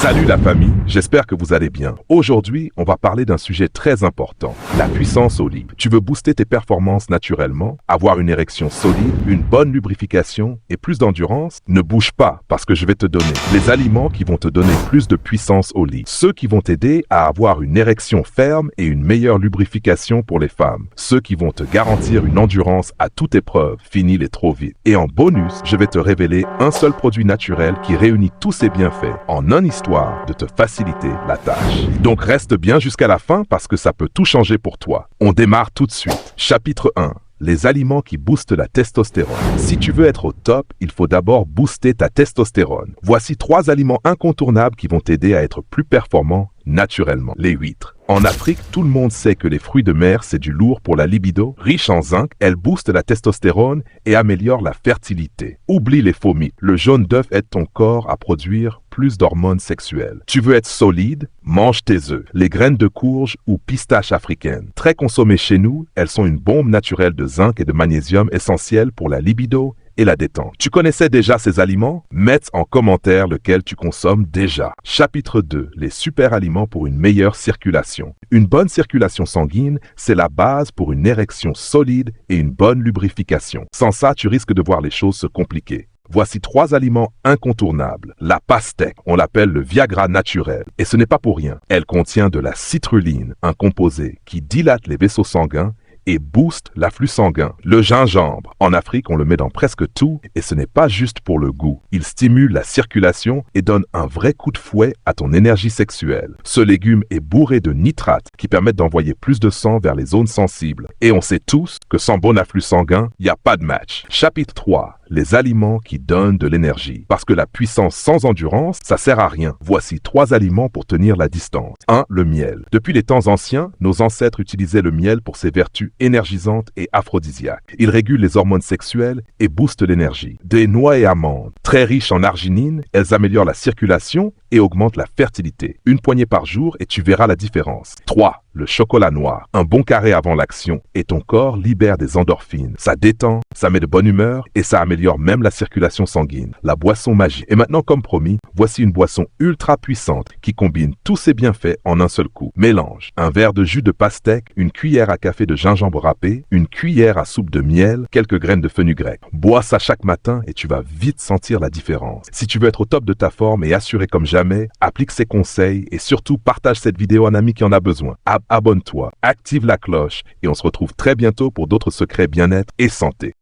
Salut la famille, j'espère que vous allez bien. Aujourd'hui, on va parler d'un sujet très important, la puissance au lit. Tu veux booster tes performances naturellement, avoir une érection solide, une bonne lubrification et plus d'endurance? Ne bouge pas parce que je vais te donner les aliments qui vont te donner plus de puissance au lit. Ceux qui vont t'aider à avoir une érection ferme et une meilleure lubrification pour les femmes. Ceux qui vont te garantir une endurance à toute épreuve, fini les trop vite. Et en bonus, je vais te révéler un seul produit naturel qui réunit tous ces bienfaits en une histoire de te faciliter la tâche. Donc reste bien jusqu'à la fin parce que ça peut tout changer pour toi. On démarre tout de suite. Chapitre 1. Les aliments qui boostent la testostérone. Si tu veux être au top, il faut d'abord booster ta testostérone. Voici 3 aliments incontournables qui vont t'aider à être plus performant naturellement. Les huîtres. En Afrique, tout le monde sait que les fruits de mer, c'est du lourd pour la libido. Riche en zinc, elles boostent la testostérone et améliorent la fertilité. Oublie les faux mythes. Le jaune d'œuf aide ton corps à produire plus d'hormones sexuelles. Tu veux être solide? Mange tes œufs. Les graines de courge ou pistaches africaines. Très consommées chez nous, elles sont une bombe naturelle de zinc et de magnésium essentielle pour la libido et la détente. Tu connaissais déjà ces aliments? Mets en commentaire lequel tu consommes déjà. Chapitre 2. Les super aliments pour une meilleure circulation. Une bonne circulation sanguine, c'est la base pour une érection solide et une bonne lubrification. Sans ça, tu risques de voir les choses se compliquer. Voici 3 aliments incontournables. La pastèque, on l'appelle le Viagra naturel. Et ce n'est pas pour rien. Elle contient de la citrulline, un composé qui dilate les vaisseaux sanguins et booste l'afflux sanguin. Le gingembre, en Afrique, on le met dans presque tout et ce n'est pas juste pour le goût. Il stimule la circulation et donne un vrai coup de fouet à ton énergie sexuelle. Ce légume est bourré de nitrates qui permettent d'envoyer plus de sang vers les zones sensibles. Et on sait tous que sans bon afflux sanguin, il n'y a pas de match. Chapitre 3. Les aliments qui donnent de l'énergie. Parce que la puissance sans endurance, ça sert à rien. Voici 3 aliments pour tenir la distance. 1. Le miel. Depuis les temps anciens, nos ancêtres utilisaient le miel pour ses vertus énergisantes et aphrodisiaques. Il régule les hormones sexuelles et booste l'énergie. Des noix et amandes. Très riches en arginine, elles améliorent la circulation et augmentent la fertilité. Une poignée par jour et tu verras la différence. 3. Le chocolat noir. Un bon carré avant l'action et ton corps libère des endorphines. Ça détend, ça met de bonne humeur et ça améliore même la circulation sanguine. La boisson magique. Et maintenant, comme promis, voici une boisson ultra puissante qui combine tous ces bienfaits en un seul coup. Mélange un verre de jus de pastèque, une cuillère à café de gingembre râpé, une cuillère à soupe de miel, quelques graines de fenugrec. Bois ça chaque matin et tu vas vite sentir la différence. Si tu veux être au top de ta forme et assuré comme jamais, applique ces conseils et surtout partage cette vidéo à un ami qui en a besoin. Abonne-toi, active la cloche et on se retrouve très bientôt pour d'autres secrets bien-être et santé.